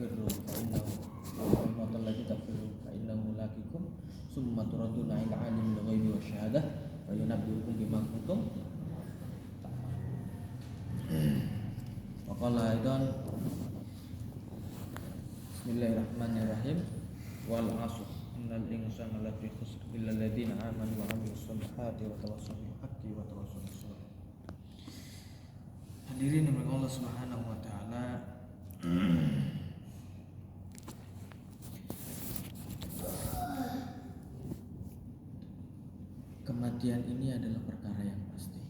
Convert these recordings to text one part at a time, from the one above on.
tafirru fa innahu wal mautal ladzi tafirru fa innahu laqikum summa turaduna ila alimil ghaibi wasyahadah wa yunabbiukum bima kuntum wa qala aidan bismillahirrahmanirrahim wal 'ashr innal insana lafi khusr illa alladziina aamanu wa 'amilus shalihati wa tawassaw bil haqqi wa tawassaw bis sabr. Hadirin yang Allah Subhanahu wa taala, kematian ini adalah perkara yang pasti.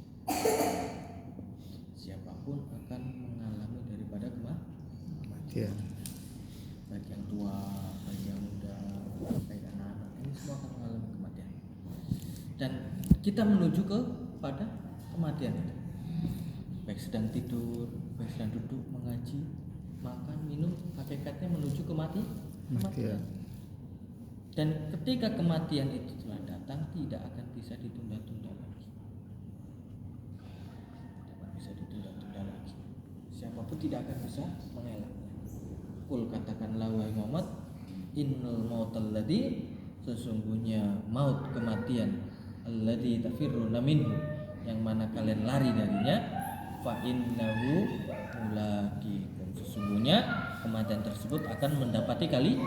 Siapapun akan mengalami daripada kematian. Baik yang tua, baik yang muda, baik anak-anak, ini semua akan mengalami kematian. Dan kita menuju kepada kematian itu. Baik sedang tidur, baik sedang duduk mengaji, makan, minum, hakikatnya menuju kematian. Dan ketika kematian itu telah datang, tidak akan bisa ditunda-tunda lagi. Tidak bisa ditunda-tunda lagi. Siapapun tidak akan bisa mengelaknya. Qul katakanlah wahai Muhammad, innal mautal ladzi, sesungguhnya maut kematian, alladzi tafirruna minhu, yang mana kalian lari darinya, fa innahu mulaqikum, sesungguhnya kematian tersebut akan mendapati kalian.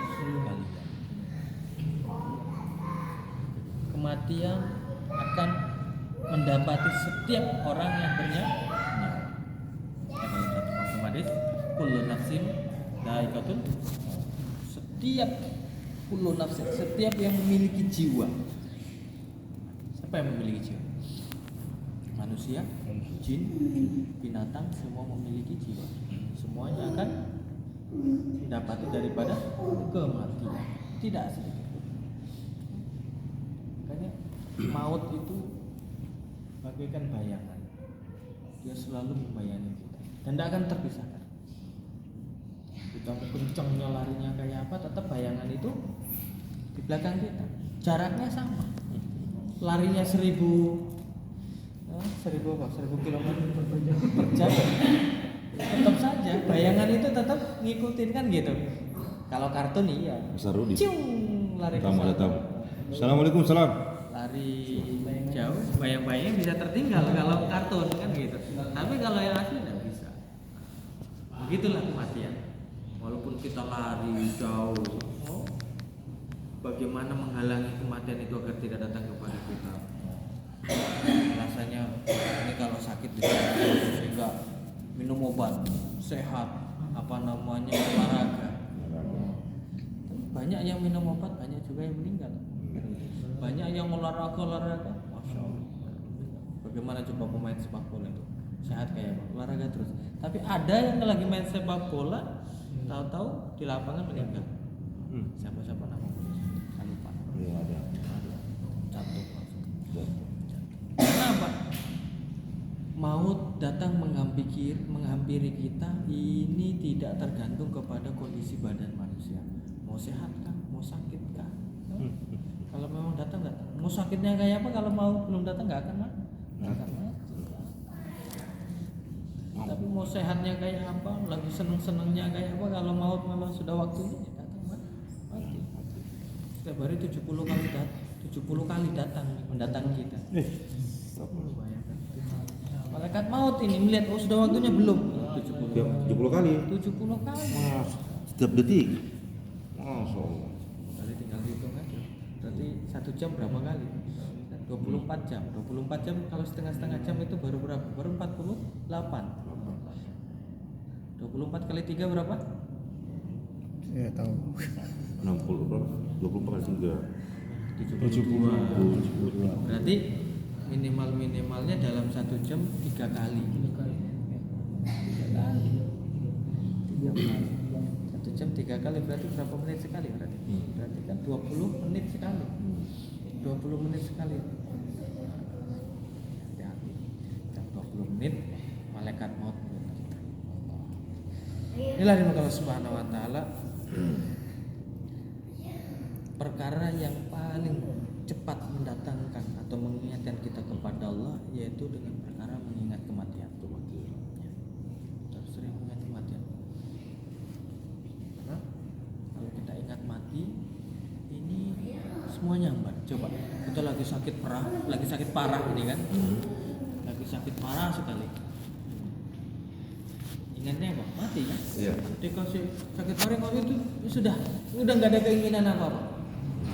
Kematian akan mendapati setiap orang yang bernyawa. Dalam satu hadis, kullu nafsin dha'iqatul, setiap kullu nafsin, setiap yang memiliki jiwa. Siapa yang memiliki jiwa? Manusia, jin, binatang, semua memiliki jiwa. Semuanya akan mendapati daripada kematian. Tidak sedikit. Makanya maut itu bagaikan bayangan. Dia selalu membayangi kita dan tidak akan terpisahkan. Kita kencangnya larinya kayak apa, tetap bayangan itu di belakang kita. Jaraknya sama. Larinya 1000 kilometer per jam, tetap saja bayangan itu tetap ngikutin kan gitu. Kalau kartun iya, ciung lari ke sana. Assalamualaikum salam. Lari jauh, bayang-bayang bisa tertinggal kalau kartun kan gitu. Tapi kalau yang asli tidak bisa. Begitulah kematian. Walaupun kita lari jauh, bagaimana menghalangi kematian itu agar tidak datang kepada kita? Rasanya ini kalau sakit sehingga minum obat sehat, olahraga. Banyak yang minum obat, banyak juga yang meninggal. Banyak yang olahraga, masya Allah. Bagaimana coba pemain sepak bola itu sehat kayak apa? Olahraga terus. Tapi ada yang lagi main sepak bola, tahu-tahu di lapangan meninggal. Siapa namanya? Saya lupa. Iya ada. Jatuh. Kenapa? Maut datang menghampiri kita ini tidak tergantung kepada kondisi badan manusia. Mau sehat kah? Mau sakit kah? Kalau memang datang. Mau sakitnya kayak apa? Kalau mau belum datang nggak akan mati. Tapi mau sehatnya kayak apa? Lagi seneng-senengnya kayak apa? Kalau maut memang sudah waktunya datang mati. Setiap hari 70 kali datang mendatangi kita. Malaikat maut ini melihat sudah waktunya belum? 70 kali. 70 kali. Mas, setiap detik. Masya Allah. Berarti tinggal hitung aja. Berarti 1 jam berapa kali? 24 jam. 24 jam kalau setengah jam itu baru berapa? Baru 48. 24 kali 3 berapa? Saya tahu. 60 berapa? 24 kali 3. 72. Berarti minimalnya dalam 1 jam 3 kali. 1 jam 3 kali berarti berapa menit sekali berarti? Berarti kan 20 menit sekali. 20 menit sekali. Hati-hati. Jam 20 menit malaikat maut buat kita. Inilah dimana Allah Subhanahu wa taala perkara yang paling cepat mendatangkan atau mengingatkan kita kepada Allah yaitu dengan perkara mengingat kematian. Terus sering mengingat kematian. semuanya hambar. Coba kita lagi sakit parah ini kan, lagi sakit parah sekali. Ingatnya apa? Mati kan? Iya. Ketika sakit parah kalau itu sudah nggak ada keinginan apa-apa.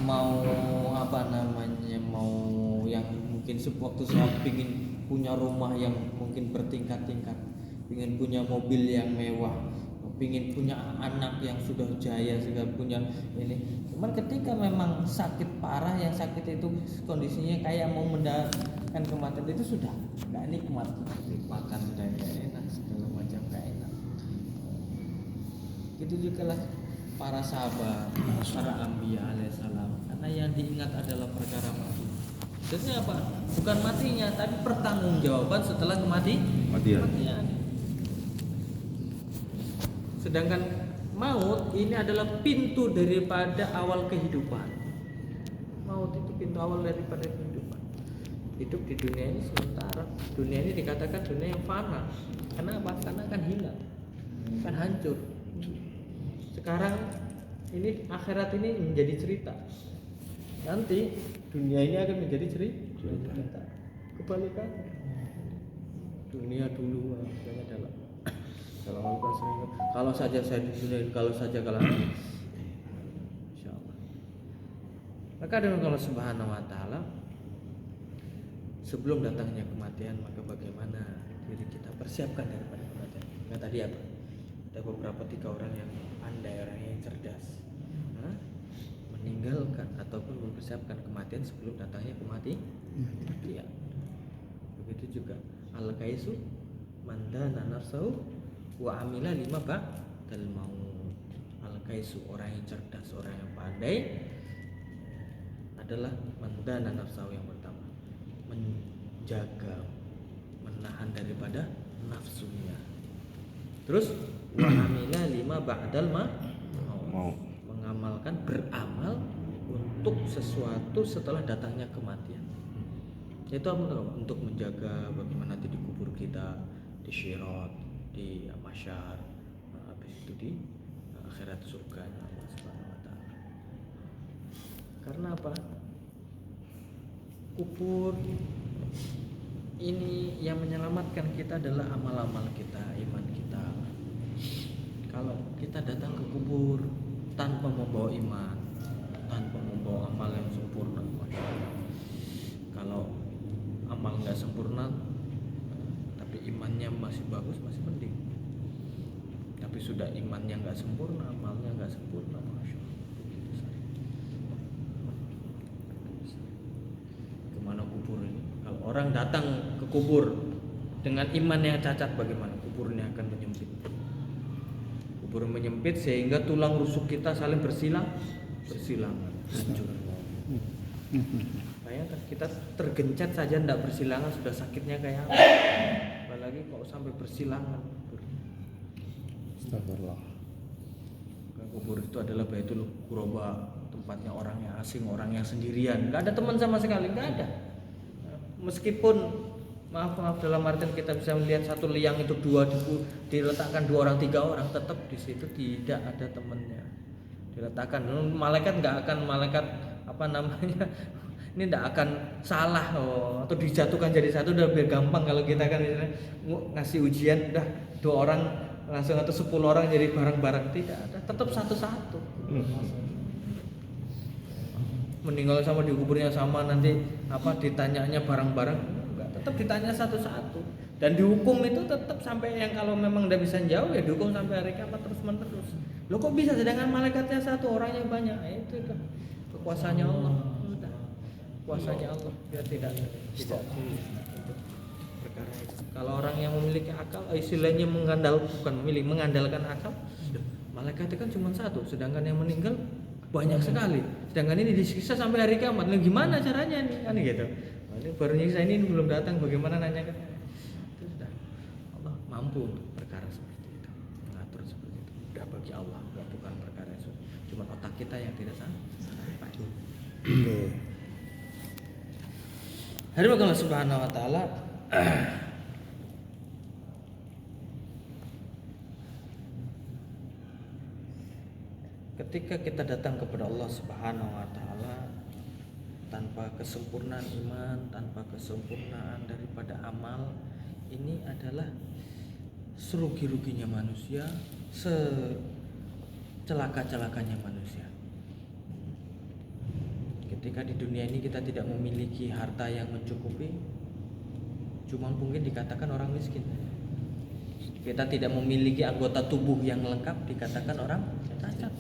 Mau apa namanya, mau yang mungkin waktu saya pingin punya rumah yang mungkin bertingkat-tingkat, pingin punya mobil yang mewah, pingin punya anak yang sudah jaya sehingga punya ini. Cuman ketika memang sakit parah, yang sakit itu kondisinya kayak mau mendatangkan kematian, itu sudah nggak nikmat, makan sudah nggak enak, segala macam nggak enak. Itu juga lah para sahabat, para anbiya alaihissalam, karena yang diingat adalah perkara mati. Maksudnya apa? Bukan matinya, tapi pertanggungjawaban setelah kematian. Sedangkan maut ini adalah pintu daripada awal kehidupan. Maut itu pintu awal daripada kehidupan. Hidup di dunia ini sementara. Dunia ini dikatakan dunia yang fana. Kenapa? Karena akan hilang, akan hancur. Sekarang ini akhirat ini menjadi cerita. Nanti dunia ini akan menjadi cerita. Kebalikannya. Dunia dulu makanya dalam Al-Quran sering, kalau saja saya di dunia, kalau insyaallah. Maka dengan Allah Subhanahu wa taala, sebelum datangnya kematian, maka bagaimana diri kita persiapkan daripada kematian. Nah, tadi apa? Ada beberapa 3 orang yang pandai, orang yang cerdas, meninggalkan ataupun mempersiapkan kematian sebelum datangnya kematian. Begitu juga al-kaisu mandana nafsahu wa amila lima ba'dal maut. Al-kaisu, orang yang cerdas, orang yang pandai adalah mandana nafsahu, yang pertama menjaga, menahan daripada nafsunya. Terus wa amila lima ba'dal maut, mengamalkan, beramal untuk sesuatu setelah datangnya kematian. Itu untuk menjaga bagaimana nanti di kubur kita, di syirat, di mahsyar, habis itu di akhirat surga Allah Subhanahu wa taala. Karena apa? Kubur ini yang menyelamatkan kita adalah amal-amal kita, iman kita. Kalau kita datang ke kubur tanpa membawa iman, tanpa membawa amal yang sempurna, kalau amal nggak sempurna tapi imannya masih bagus, masih mending. Tapi sudah imannya nggak sempurna, amalnya nggak sempurna, masya Allah, begitu saja. Kemana kubur ini? Kalau orang datang ke kubur dengan iman yang cacat, bagaimana? Kuburnya akan menyempit. Kubur menyempit sehingga tulang rusuk kita saling bersilangan, hancur. Bayangkan kita tergencet saja tidak bersilangan sudah sakitnya kayak apa? Apalagi kalau sampai bersilangan. Astagfirullah. Kubur itu adalah Baitul Qurba, tempatnya orang yang asing, orang yang sendirian, nggak ada teman sama sekali, nggak ada. Meskipun maaf dalam artian kita bisa melihat satu liang itu diletakkan 2 orang 3 orang, tetap di situ tidak ada temannya. Diletakkan, malaikat nggak akan, malaikat apa namanya, ini tidak akan salah atau dijatuhkan jadi satu udah biar gampang. Kalau kita kan misalnya ngasih ujian udah 2 orang langsung atau 10 orang jadi bareng-bareng, tidak ada, tetap satu-satu. Meninggal sama di kuburnya sama, nanti apa ditanyanya bareng-bareng, enggak, tetap ditanya satu-satu. Dan dihukum itu tetap sampai yang kalau memang udah bisa jauh ya dihukum sampai hari kiamat terus-menerus. Loh kok bisa, sedangkan malaikatnya satu, orangnya banyak? Itu kekuasaannya Allah. Kuasanya Allah, dia tidak perkara itu. Kalau orang yang memiliki akal, istilahnya mengandalkan akal, malaikat itu kan cuma satu, sedangkan yang meninggal banyak sekali. Sedangkan ini disiksa sampai hari kiamat. Nah, gimana caranya nih? Kan gitu. Nah, ini baru nyiksa, ini belum datang, bagaimana nanya kan? Itu sudah Allah mampu untuk perkara seperti itu, mengatur seperti itu. Udah bagi Allah, bukan perkara itu. Cuma otak kita yang tidak sampai. Hari Allah Subhanahu wa taala ketika kita datang kepada Allah Subhanahu wa taala, tanpa kesempurnaan iman, tanpa kesempurnaan daripada amal, ini adalah serugi-ruginya manusia, secelaka-celakanya manusia. Ketika di dunia ini kita tidak memiliki harta yang mencukupi, cuma mungkin dikatakan orang miskin. Kita tidak memiliki anggota tubuh yang lengkap, dikatakan orang cacat.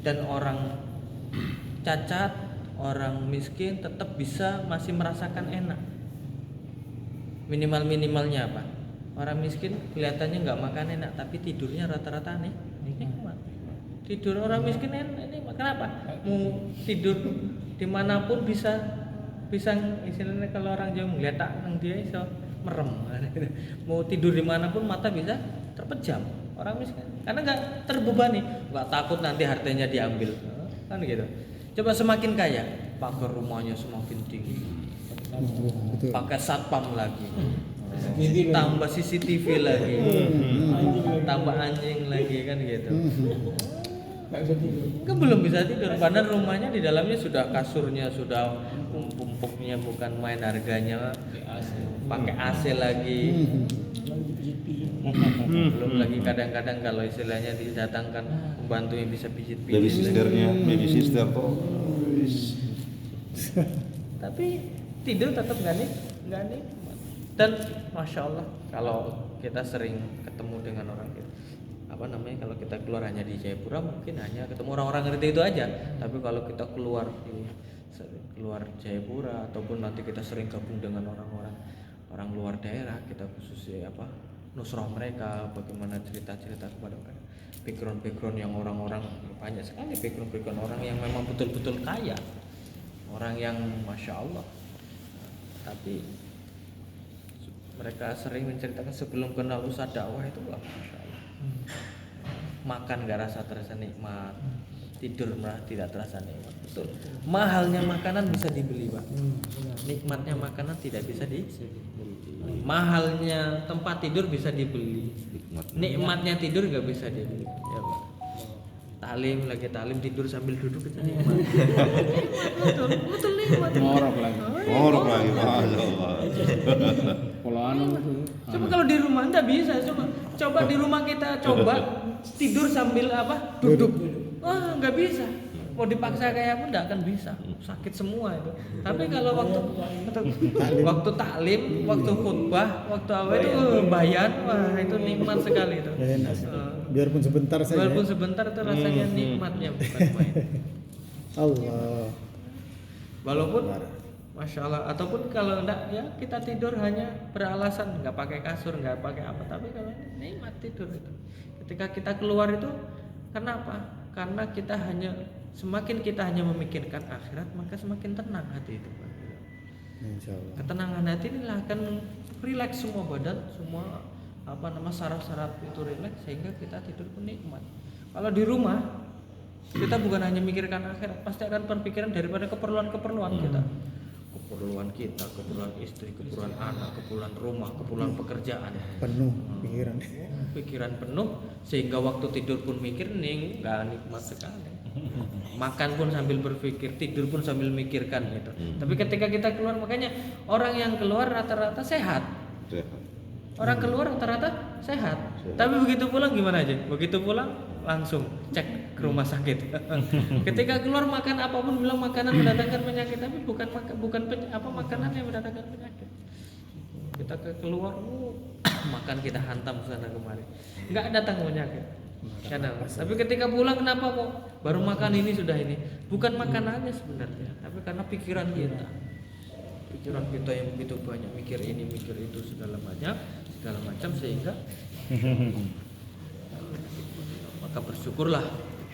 Dan orang cacat, orang miskin tetap bisa masih merasakan enak. Minimalnya apa? Orang miskin kelihatannya nggak makan enak, tapi tidurnya rata-rata nikmat. Tidur orang miskin enak. Kenapa? Mau tidur dimanapun bisa istilahnya kalau orang Jawa ngeletak nang dia iso merem. Mau tidur dimanapun mata bisa terpejam. Orang miskin karena nggak terbebani, nggak takut nanti hartanya diambil, kan gitu. Coba semakin kaya, pagar rumahnya semakin tinggi, Betul. pakai satpam lagi, tambah CCTV lagi, tambah anjing lagi, kan gitu. Kan belum bisa tidur, padahal rumahnya di dalamnya sudah kasurnya sudah empuknya bukan main harganya, pakai AC lagi. Belum lagi kadang-kadang kalau istilahnya didatangkan pembantu yang bisa pijit-pijit. Baby sister kok. Tapi tidur tetap nggak nikmat. Dan masya Allah kalau kita sering ketemu dengan orang gitu, kalau kita keluar hanya di Jayapura mungkin hanya ketemu orang-orang ngerti itu aja. Tapi kalau kita keluar Jayapura ataupun nanti kita sering gabung dengan orang luar daerah, kita khususnya nusrah mereka, bagaimana cerita-cerita kepada mereka, background yang orang-orang banyak sekali, background orang yang memang betul-betul kaya, orang yang masya Allah. Tapi mereka sering menceritakan sebelum kenal usaha dakwah itu masya Allah, makan gak terasa nikmat, tidur malah tidak terasa nikmat. Betul, mahalnya makanan bisa dibeli Pak, nikmatnya makanan tidak bisa dibeli. Mahalnya tempat tidur bisa dibeli, nikmatnya tidur nggak bisa dibeli, ya Pak. Talim tidur sambil duduk itu nikmat. betul nikmat. Ngorok lagi. Coba kalau di rumah nggak bisa, coba di rumah kita tidur sambil duduk. Wah nggak bisa. Mau dipaksa kayak pun nggak akan bisa, sakit semua itu. Tapi kalau waktu taklim, waktu khutbah, waktu itu bayan, wah itu nikmat sekali itu. Biarpun sebentar saja. Biarpun sebentar itu rasanya nikmatnya bukan main. Allah. Walaupun masya Allah, ataupun kalau enggak ya kita tidur hanya beralasan nggak pakai kasur, nggak pakai apa, tapi kalau nikmat tidur itu. Ketika kita keluar itu, kenapa? Karena semakin kita hanya memikirkan akhirat, maka semakin tenang hati itu. Insyaallah. Ketenangan hati inilah akan rileks semua badan, semua saraf-saraf itu rileks sehingga kita tidur pun nikmat. Kalau di rumah kita bukan hanya memikirkan akhirat, pasti akan berpikiran daripada keperluan kita. Keperluan kita, keperluan istri, keperluan anak, keperluan rumah, keperluan pekerjaan. Penuh pikiran. Pikiran penuh sehingga waktu tidur pun mikir nggak nikmat sekali. Makan pun sambil berpikir, tidur pun sambil mikirkan gitu. Tapi ketika kita keluar, makanya orang yang keluar rata-rata sehat. Orang keluar rata-rata sehat. Tapi begitu pulang gimana aja? Begitu pulang langsung cek ke rumah sakit. Ketika keluar makan apapun bilang makanan mendatangkan penyakit, tapi bukan makanan yang mendatangkan penyakit. Kita keluar makan kita hantam sana kemari, nggak datang penyakit. Tapi ketika pulang kenapa kok baru makan ini sudah ini? Bukan makanannya sebenarnya, tapi karena pikiran kita yang begitu banyak, mikir ini mikir itu segala macam sehingga maka bersyukurlah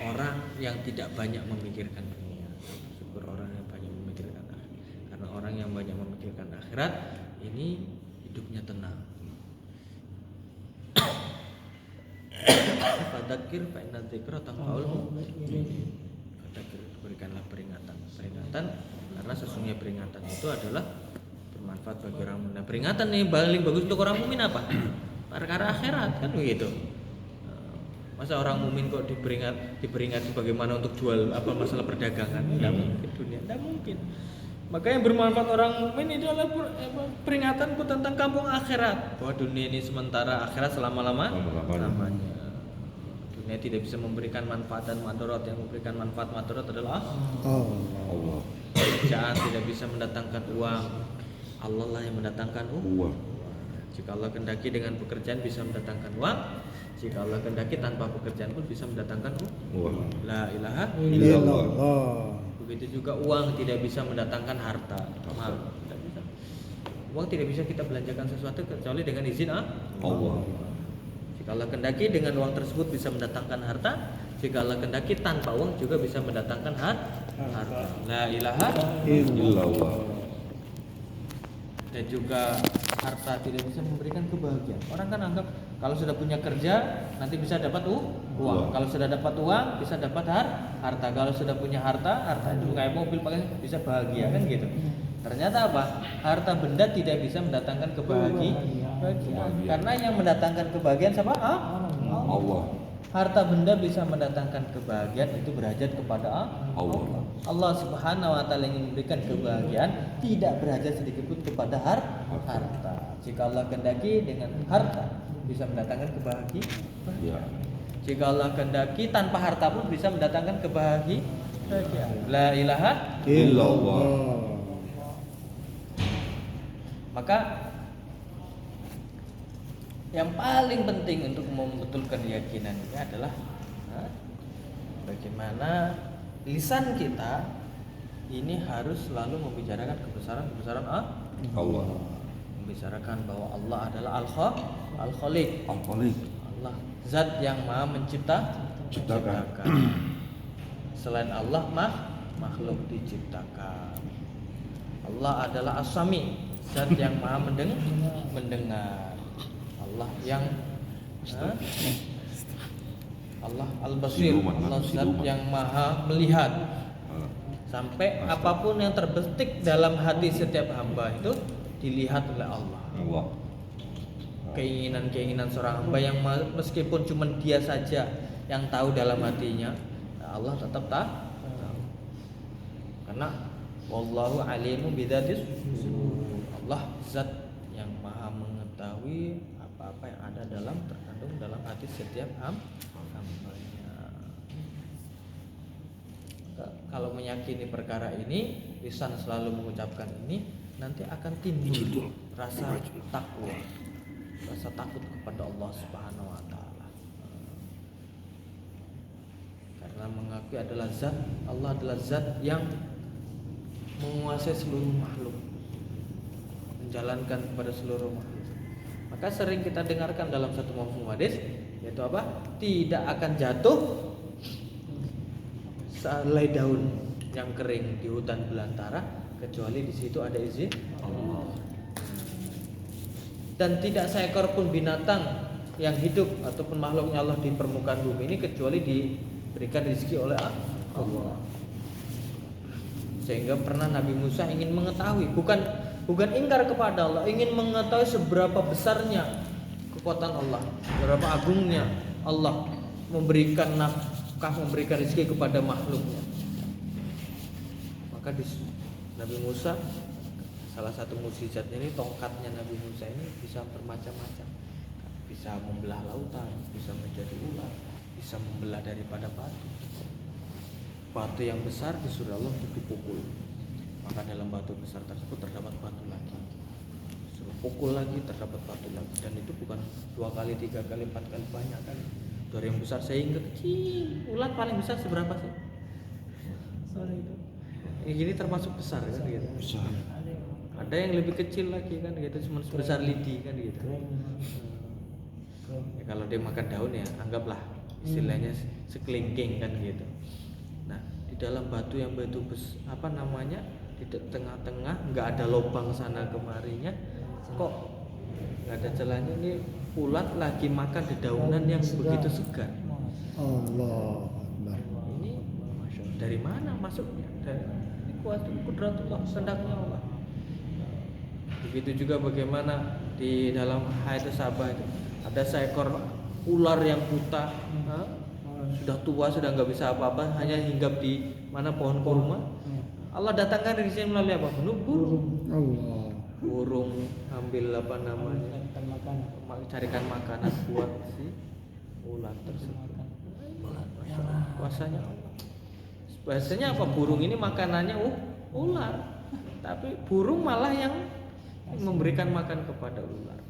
orang yang tidak banyak memikirkan dunia. Syukur orang yang banyak memikirkan akhirat. Karena orang yang banyak memikirkan akhirat ini hidupnya tenang. Fadzakir fa inna dzikra tanfa'ul mu'minin. Fadzakir, berikanlah peringatan karena sesungguhnya peringatan itu adalah bermanfaat bagi orang mukmin. Peringatan nih paling bagus untuk orang mukmin apa? Perkara akhirat kan begitu. Masa orang mukmin kok diperingat bagaimana untuk jual apa masalah perdagangan? Tidak mungkin dunia, tidak mungkin. Maka yang bermanfaat orang mukmin itu adalah peringatanku tentang kampung akhirat. Bahwa dunia ini sementara, akhirat selama-lamanya. Dunia tidak bisa memberikan manfaat dan madarat. Yang memberikan manfaat madarat adalah Allah. pekerjaan tidak bisa mendatangkan uang. Allah lah yang mendatangkan uang. Jika Allah kehendaki dengan pekerjaan bisa mendatangkan uang, jika Allah kehendaki tanpa pekerjaan pun bisa mendatangkan uang. La ilaha Illallah. Begitu juga uang tidak bisa mendatangkan harta. Tidak bisa. Uang tidak bisa kita belanjakan sesuatu kecuali dengan izin Allah. Jika Allah kehendaki dengan uang tersebut bisa mendatangkan harta, jika Allah kehendaki tanpa uang juga bisa mendatangkan harta. La ilaha Illallah. Dan juga harta tidak bisa memberikan kebahagiaan. Orang kan anggap kalau sudah punya kerja nanti bisa dapat uang. Kalau sudah dapat uang bisa dapat harta. Kalau sudah punya harta itu kayak mobil pakai bisa bahagia kan gitu. Ternyata apa? Harta benda tidak bisa mendatangkan kebahagiaan. Karena yang mendatangkan kebahagiaan siapa? Allah. Harta benda bisa mendatangkan kebahagiaan itu berhajat kepada Allah. Allah Subhanahu wa taala ingin memberikan kebahagiaan tidak berhajat sedikit pun kepada harta. Jika Allah kehendaki dengan harta bisa mendatangkan kebahagiaan. Jika Allah kehendaki tanpa harta pun bisa mendatangkan kebahagiaan. La ilaha Illallah. Maka yang paling penting untuk membetulkan keyakinan ini adalah bagaimana lisan kita ini harus selalu membicarakan kebesaran Allah. Membicarakan bahwa Allah adalah Al-Khaliq. Allah zat yang maha menciptakan. Selain Allah makhluk diciptakan. Allah adalah As-Sami, zat yang maha mendengar. Allah yang Allah Al-Basir, Allah zat yang maha melihat. Sampai apapun yang terbetik dalam hati setiap hamba itu dilihat oleh Allah. Keinginan-keinginan seorang hamba yang meskipun cuma dia saja yang tahu dalam hatinya, Allah tetap tahu. Karena wallahu alimun bidzatis sudur. Allah zat yang maha mengetahui apa yang ada terkandung dalam hati setiap hambanya. Kalau meyakini perkara ini, lisan selalu mengucapkan ini, nanti akan timbul rasa takwa, rasa takut kepada Allah Subhanahu wa taala. Karena mengakui adalah zat, Allah adalah zat yang menguasai seluruh makhluk, menjalankan kepada seluruh makhluk. Maka sering kita dengarkan dalam satu mafhum hadis, yaitu apa? Tidak akan jatuh sehelai daun yang kering di hutan belantara kecuali di situ ada izin Allah. Dan tidak seekor pun binatang yang hidup ataupun makhluknya Allah di permukaan bumi ini kecuali diberikan rezeki oleh Allah. Sehingga pernah Nabi Musa ingin mengetahui, bukan ingkar kepada Allah, ingin mengetahui seberapa besarnya kekuatan Allah, seberapa agungnya Allah memberikan nafkah, memberikan rezeki kepada makhluknya. Maka Nabi Musa, salah satu mukjizatnya ini tongkatnya Nabi Musa ini bisa bermacam-macam, bisa membelah lautan, bisa menjadi ular, bisa membelah daripada batu yang besar disuruh Allah untuk dipukul. Maka dalam batu besar tersebut terdapat batu lagi, suruh pukul lagi terdapat batu lagi, dan itu bukan 2 kali, 3 kali, 4 kali, banyak kali dari yang besar sehingga kecil. Ulat paling besar seberapa sih? Soalnya itu ini termasuk besar kan gitu. Besar. Ada yang lebih kecil lagi kan gitu, cuma sebesar lidi kan gitu. Ya, kalau dia makan daun ya anggaplah istilahnya sekelingking kan gitu. Nah, di dalam batu yang di tengah-tengah nggak ada lubang sana kemarinya, kok nggak ada celahnya. Ini ulat lagi makan dedaunan yang begitu segar. Allah. Ini dari mana masuknya? Ini kuasa kudratullah, kehendaknya Allah. Begitu juga bagaimana di dalam hadits Sabah itu ada seekor ular yang buta, sudah tua, sudah nggak bisa apa-apa, hanya hinggap di mana pohon kurma. Allah datangkan rezeki melalui apa? Burung. Allah. Burung ambil apa namanya? Carikan makanan buat si ular tersebut. Kuasanya Allah. Biasanya apa? Burung ini makanannya ular, tapi burung malah yang memberikan makan kepada ular.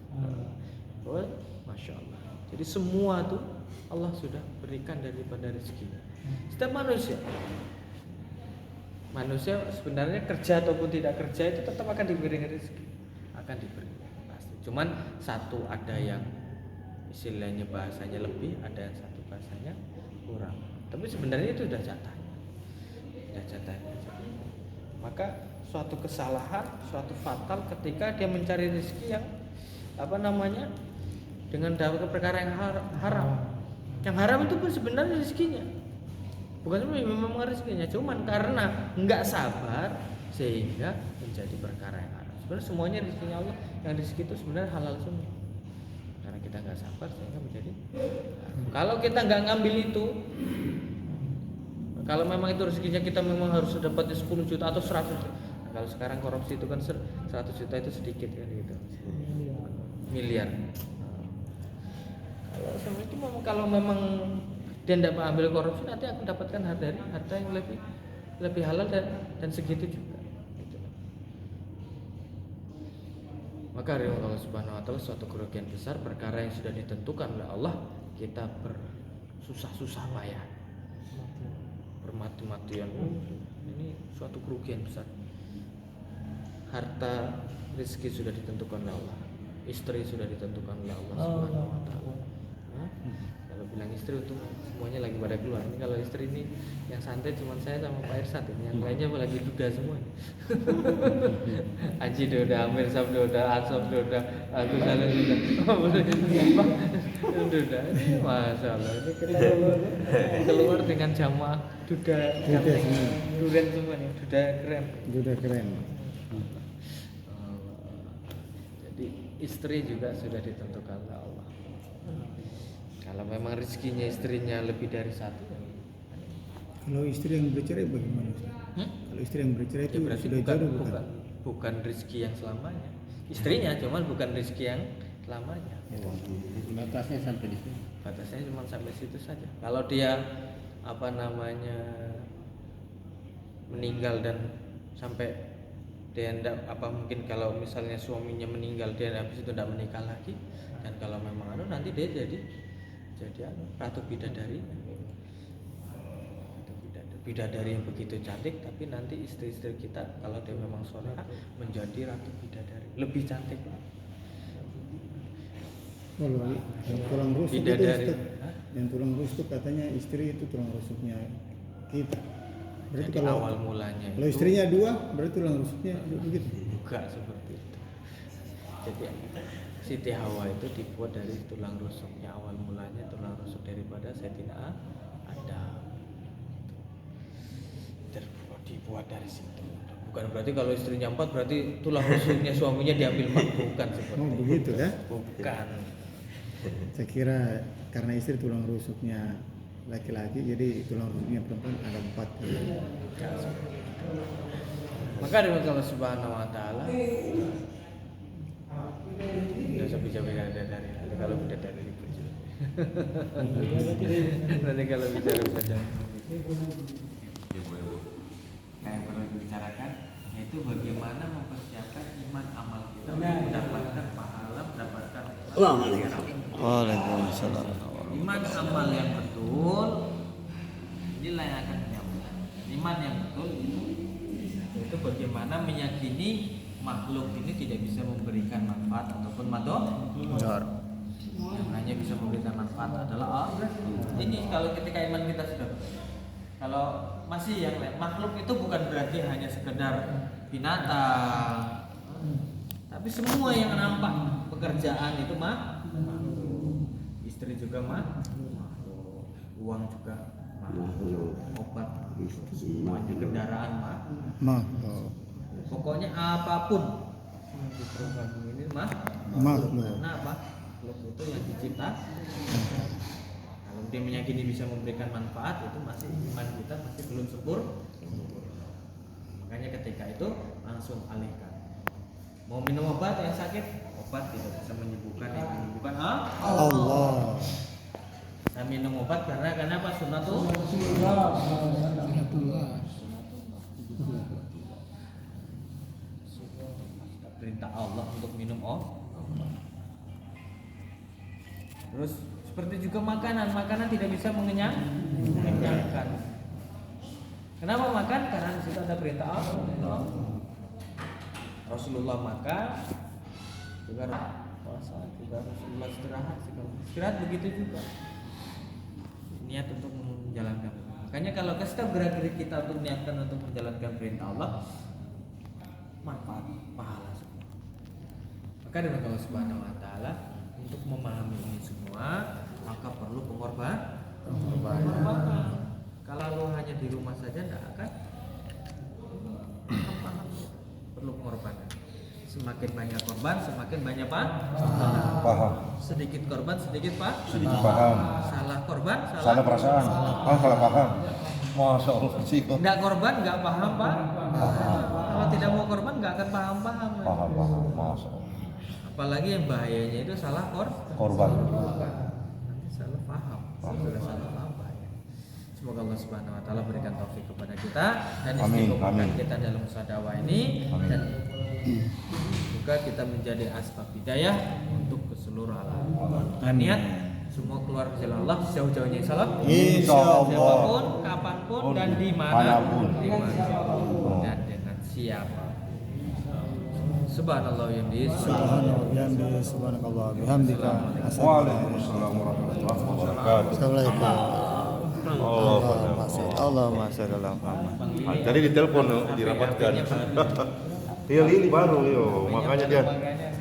Oh, Masya Allah. Jadi semua tuh Allah sudah berikan daripada rezekinya. Setiap manusia sebenarnya kerja ataupun tidak kerja itu tetap akan diberi rezeki, akan diberi pasti. Cuman satu ada yang istilahnya bahasanya lebih, ada yang satu bahasanya kurang. Tapi sebenarnya itu sudah jatahnya. Maka suatu kesalahan, suatu fatal ketika dia mencari rezeki yang apa namanya dengan dalam perkara yang haram. Yang haram itu pun sebenarnya rezekinya, bukan cuma memang rezekinya, cuman karena nggak sabar sehingga menjadi perkara yang haram. Sebenarnya semuanya rezekinya Allah. Yang rezeki itu sebenarnya halal semua. Karena kita nggak sabar sehingga menjadi haram. Kalau kita nggak ngambil itu, kalau memang itu rezekinya kita memang harus dapatnya 10 juta atau 100 juta. Nah, kalau sekarang korupsi itu kan 100 juta itu sedikit kan gitu. Miliar. Kalau sama itu memang kalau memang dia tidak mengambil korupsi, nanti akan dapatkan harta yang lebih halal dan segitu juga. Gitu. Maka dari Allah Subhanahu Wa Taala suatu kerugian besar perkara yang sudah ditentukan oleh Allah kita bersusah-susah payah. Bermati-matian, ini suatu kerugian besar. Harta rezeki sudah ditentukan oleh Allah, istri sudah ditentukan oleh Allah Subhanahu Wa Taala. Kalau bilang istri itu semuanya lagi pada keluar. Ini kalau istri ini yang santai cuma saya sama Pak Irsad ini, yang lainnya lagi duda semua. Aji duda, Amir Sab duda, Asab duda, Agus Salah duda. Masya Allah, ini kita keluar dengan jamaah duda duren semua nih, duda keren. Jadi istri juga sudah ditentukan oleh Allah. Kalau memang rezekinya istrinya lebih dari satu, Kalau istri yang bercerai bagaimana? Kalau istri yang bercerai itu berarti sudah jodoh bukan rezeki yang selamanya. Istrinya cuman bukan rezeki yang selamanya. Batasnya sampai di sini. Batasnya cuma sampai situ saja. Kalau dia apa namanya meninggal dan sampai dia enggak apa mungkin kalau misalnya suaminya meninggal dia habis itu tidak menikah lagi, dan kalau memang nanti dia jadi ratu bidadari yang begitu cantik, tapi nanti istri-istri kita kalau dia memang solehah menjadi ratu bidadari lebih cantik. Kalau yang tulang rusuk itu Bidadari. Ustaz, yang tulang rusuk katanya istri itu tulang rusuknya kita. Berarti Jadi kalau awal mulanya kalau itu istrinya dua berarti tulang rusuknya begitu. juga seperti itu. Jadi Siti Hawa itu dibuat dari tulang rusuknya, awal mulanya tulang rusuk daripada Sayyidina Adam. Dibuat dari situ. Bukan berarti kalau istrinya 4 berarti tulang rusuknya suaminya diambil 4, bukan seperti itu. Begitu ya? Bukan. Saya kira karena istri tulang rusuknya laki-laki, jadi tulang rusuknya perempuan ada 4. Maka dari Allah Subhanahu Wa Taala tidak usah bicara dari kalau beda dari itu. Nanti kalau bicara saja. Yang perlu dibicarakan yaitu bagaimana mempersiapkan iman amal kita mendapatkan pahala, mendapatkan Waalaikumsalam. iman amal yang betul. Inilah yang akan menyambut iman yang betul itu bagaimana meyakini makhluk ini tidak bisa memberikan manfaat ataupun madhar. Yang hanya bisa memberikan manfaat adalah Allah. Ini kalau ketika iman kita sudah betul. Kalau masih yang lain, makhluk itu bukan berarti hanya sekedar binatang, tapi semua yang nampak pekerjaan itu istri juga uang juga obat, semuanya kendaraan pokoknya apapun di perumahan ini makhluk. karena apa? makhluk itu yang dicipta. Kalau dia meyakini bisa memberikan manfaat, itu masih iman kita masih belum sempurna. Makanya ketika itu langsung alihkan. Mau minum obat yang sakit, obat tidak bisa menyembuhkan yang menyembuhkan Allah. Saya minum obat karena apa? Sunnatul. Perintah Allah untuk minum obat. Terus seperti juga makanan tidak bisa mengenyangkan. Kenapa makan? Karena di situ ada perintah Allah. Rasulullah makan, juga puasa, juga Rasulullah istirahat begitu juga. Niat untuk menjalankan. Makanya kalau setiap gerak-gerik kita untuk niatkan untuk menjalankan perintah Allah, manfaat pahala semua. Maka dengan Allah Subhanahu wa taala untuk memahami ini semua, maka perlu pengorbanan. Kalau lo hanya di rumah saja tidak akan paham. Perlu pengorbanan. Semakin banyak korban, semakin banyak Paham. sedikit korban, sedikit Sedikit paham. salah korban, Salah perasaan. Salah paham. Masya Allah sih. Nggak korban, nggak paham Kalau tidak mau korban, nggak akan paham. Paham. Masya Allah. Apalagi yang bahayanya itu salah Korban. nanti salah paham. Sudah salah paham bahaya. Semoga Allah Subhanahu wa taala berikan taufik kepada kita dan istiqomahkan kita dalam usaha dakwah ini. Amin. Dan juga kita menjadi asbab hidayah untuk ke seluruh alam. Niat semua keluar ke jalan Allah sejauh-jauhnya insyaallah. Insyaallah. Siapapun, kapanpun dan di mana Manapun. dan dengan siapa. Subhanallah yang di Subhanallah bihamdi subhanakallah bihamdika. Waalaikumsalam warahmatullahi wabarakatuh. Assalamualaikum. Allah masya Allah. Tadi ditelepon dirapatkan. Iya, Lili baru, makanya dia